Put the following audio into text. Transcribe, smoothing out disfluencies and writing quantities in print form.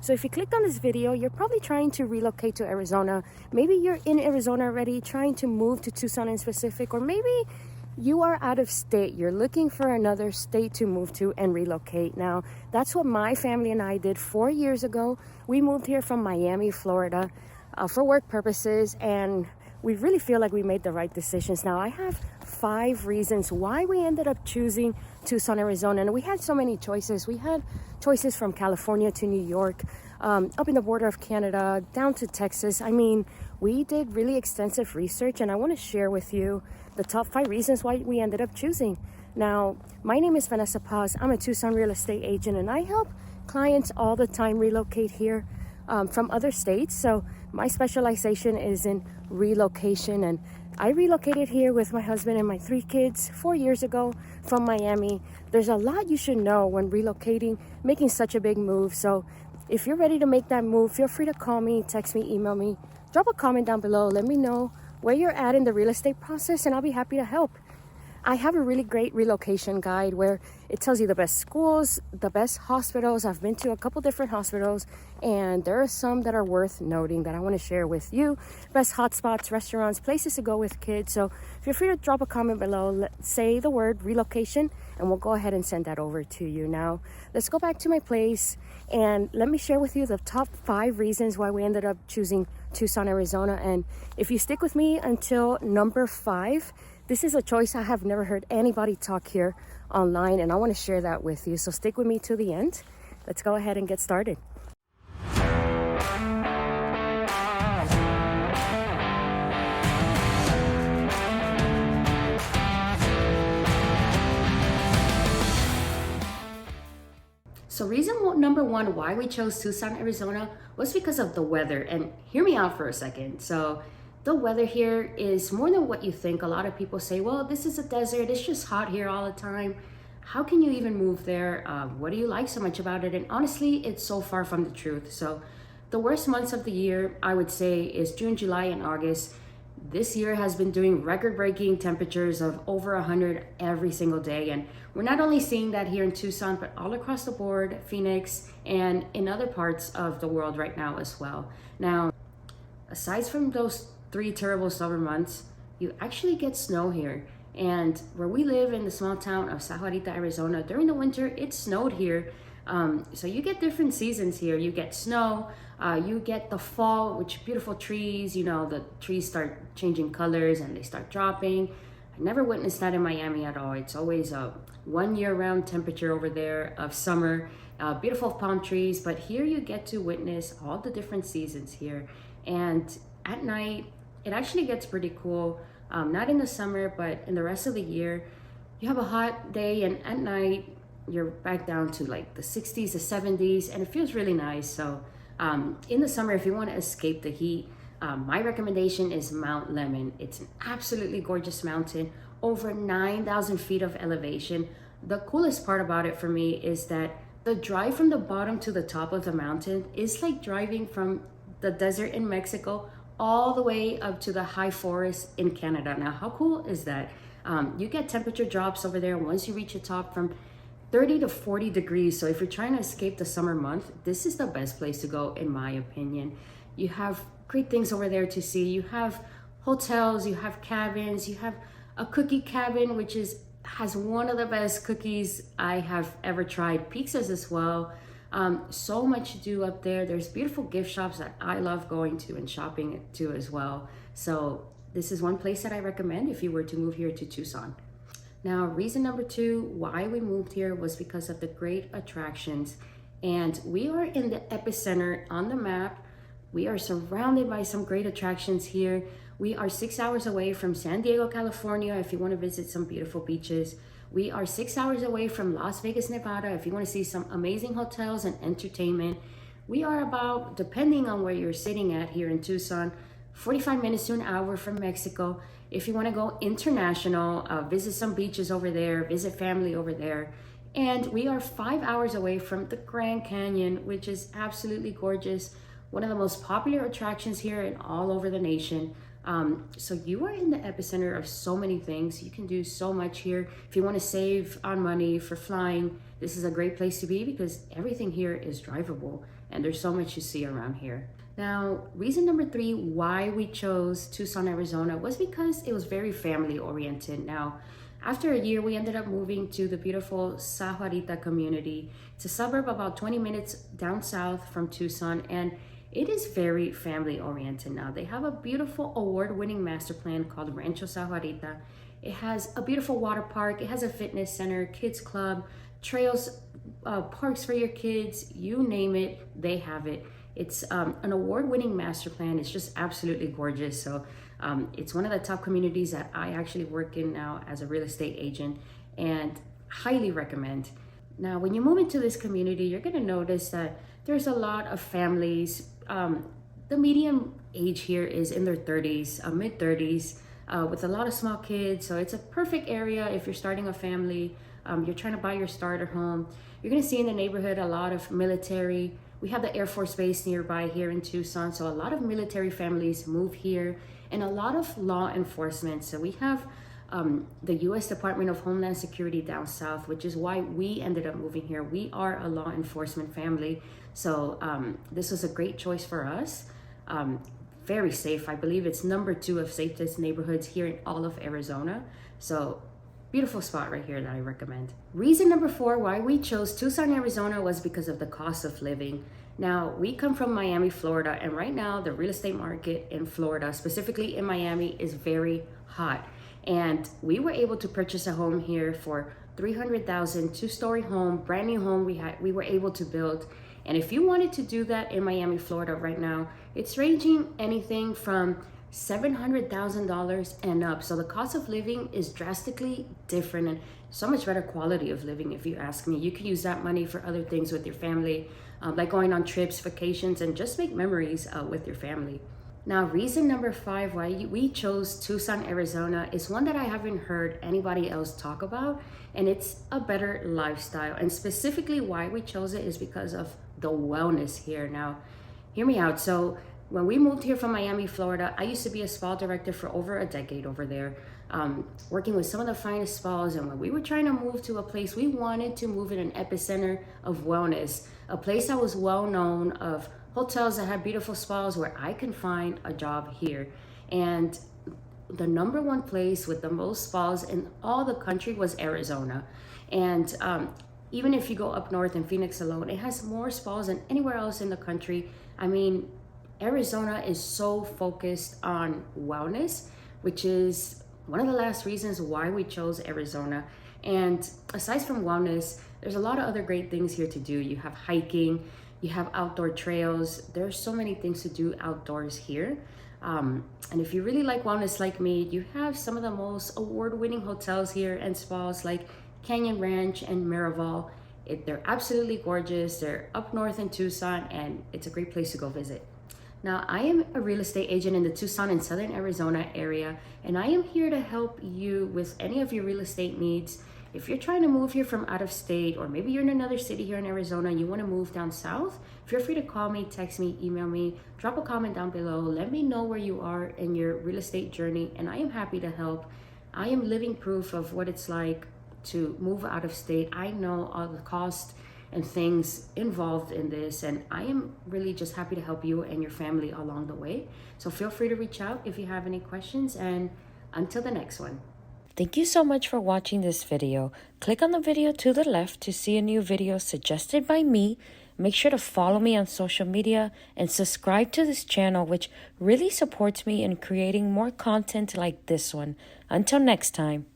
So if you clicked on this video, you're probably trying to relocate to Arizona. Maybe you're in Arizona already, trying to move to Tucson in specific, or maybe you are out of state. You're looking for another state to move to and relocate. Now, that's what my family and I did 4 years ago. We moved here from Miami, Florida, for work purposes, and we really feel like we made the right decisions. Now, I have 5 reasons why we ended up choosing Tucson, Arizona. And we had so many choices. We had choices from California to New York, up in the border of Canada, down to Texas. I mean, we did really extensive research, and I want to share with you the top 5 reasons why we ended up choosing. Now, my name is Vanesa Paz. I'm a Tucson real estate agent, and I help clients all the time relocate here from other states. So my specialization is in relocation, and I relocated here with my husband and my 3 kids 4 years ago from Miami. There's a lot you should know when relocating, making such a big move. So if you're ready to make that move, feel free to call me, text me, email me, drop a comment down below. Let me know where you're at in the real estate process, and I'll be happy to help. I have a really great relocation guide where it tells you the best schools, the best hospitals. I've been to a couple different hospitals, and there are some that are worth noting that I want to share with you. Best hotspots, restaurants, places to go with kids. So feel free to drop a comment below, say the word relocation, and we'll go ahead and send that over to you. Now, let's go back to my place, and let me share with you the top 5 reasons why we ended up choosing Tucson, Arizona. And if you stick with me until number 5, this is a choice I have never heard anybody talk here online, and I want to share that with you. So stick with me to the end. Let's go ahead and get started. So reason number 1 why we chose Tucson, Arizona was because of the weather. And hear me out for a second. So the weather here is more than what you think. A lot of people say, well, this is a desert. It's just hot here all the time. How can you even move there? What do you like so much about it? And honestly, it's so far from the truth. So the worst months of the year, I would say, is June, July, and August. This year has been doing record-breaking temperatures of over 100 every single day. And we're not only seeing that here in Tucson, but all across the board, Phoenix, and in other parts of the world right now as well. Now, aside from those 3 terrible summer months, you actually get snow here. And where we live in the small town of Sahuarita, Arizona, during the winter, it snowed here. So you get different seasons here. You get snow, you get the fall, which beautiful trees, you know, the trees start changing colors and they start dropping. I never witnessed that in Miami at all. It's always a 1 year-round temperature over there of summer, beautiful palm trees. But here you get to witness all the different seasons here. And at night, it actually gets pretty cool. Not in the summer, but in the rest of the year, you have a hot day, and at night, you're back down to like the 60s, the 70s, and it feels really nice. So in the summer, if you want to escape the heat, my recommendation is Mount Lemmon. It's an absolutely gorgeous mountain, over 9,000 feet of elevation. The coolest part about it for me is that the drive from the bottom to the top of the mountain is like driving from the desert in Mexico all the way up to the high forest in Canada. Now, how cool is that? You get temperature drops over there once you reach the top from 30 to 40 degrees. So if you're trying to escape the summer month, this is the best place to go, in my opinion. You have great things over there to see. You have hotels, you have cabins, you have a cookie cabin, which has one of the best cookies I have ever tried. Pizzas as well. So much to do up there. There's beautiful gift shops that I love going to and shopping to as well. So this is one place that I recommend if you were to move here to Tucson. Now, reason number 2 why we moved here was because of the great attractions. And we are in the epicenter on the map. We are surrounded by some great attractions here. We are 6 hours away from San Diego, California, if you want to visit some beautiful beaches. We are 6 hours away from Las Vegas, Nevada, if you want to see some amazing hotels and entertainment. We are about, depending on where you're sitting at here in Tucson, 45 minutes to an hour from Mexico. If you want to go international, visit some beaches over there, visit family over there. And we are 5 hours away from the Grand Canyon, which is absolutely gorgeous. One of the most popular attractions here and all over the nation. So you are in the epicenter of so many things. You can do so much here. If you want to save on money for flying, this is a great place to be because everything here is drivable. and there's so much to see around here. Now, reason number 3 why we chose Tucson, Arizona was because it was very family oriented. Now, after a year, we ended up moving to the beautiful Sa Juanita community. It's a suburb about 20 minutes down south from Tucson, and it is very family oriented now. They have a beautiful award-winning master plan called Rancho Sa Juanita. It has a beautiful water park. It has a fitness center, kids club, trails, parks for your kids, you name it, they have it. It's an award-winning master plan. It's just absolutely gorgeous. So it's one of the top communities that I actually work in now as a real estate agent, and highly recommend. Now, when you move into this community, you're gonna notice that there's a lot of families. The median age here is in their 30s, mid 30s, with a lot of small kids. So it's a perfect area if you're starting a family, you're trying to buy your starter home. You're gonna see in the neighborhood a lot of military. We have the Air Force Base nearby here in Tucson, so a lot of military families move here, and a lot of law enforcement. So we have the U.S. Department of Homeland Security down south, which is why we ended up moving here. We are a law enforcement family, so this was a great choice for us. Very safe. I believe it's number 2 of safest neighborhoods here in all of Arizona. So beautiful spot right here that I recommend. Reason number 4 why we chose Tucson, Arizona was because of the cost of living. Now, we come from Miami, Florida, and right now the real estate market in Florida, specifically in Miami, is very hot. And we were able to purchase a home here for $300,000, 2-story home, brand new home we were able to build. And if you wanted to do that in Miami, Florida right now, it's ranging anything from $700,000 and up. So the cost of living is drastically different, and so much better quality of living, if you ask me. You can use that money for other things with your family, like going on trips, vacations, and just make memories with your family. Now, reason number 5 why we chose Tucson, Arizona is one that I haven't heard anybody else talk about, and it's a better lifestyle. And specifically why we chose it is because of the wellness here. Now, hear me out. So when we moved here from Miami, Florida, I used to be a spa director for over a decade over there, working with some of the finest spas. And when we were trying to move to a place, we wanted to move in an epicenter of wellness, a place that was well known, of hotels that had beautiful spas where I can find a job here. And the number 1 place with the most spas in all the country was Arizona. And even if you go up north in Phoenix alone, it has more spas than anywhere else in the country. I mean, Arizona is so focused on wellness, which is one of the last reasons why we chose Arizona. And aside from wellness, there's a lot of other great things here to do. You have hiking, you have outdoor trails. There's so many things to do outdoors here. And if you really like wellness like me, you have some of the most award-winning hotels here and spas like Canyon Ranch and Miraval. They're absolutely gorgeous. They're up north in Tucson, and it's a great place to go visit. Now, I am a real estate agent in the Tucson and Southern Arizona area, and I am here to help you with any of your real estate needs. If you're trying to move here from out of state, or maybe you're in another city here in Arizona and you want to move down south, feel free to call me, text me, email me, drop a comment down below. Let me know where you are in your real estate journey, and I am happy to help. I am living proof of what it's like to move out of state. I know all the cost and things involved in this, and I am really just happy to help you and your family along the way. So feel free to reach out if you have any questions, and until the next one. Thank you so much for watching this video. Click on the video to the left to see a new video suggested by me. Make sure to follow me on social media and subscribe to this channel, which really supports me in creating more content like this one. Until next time.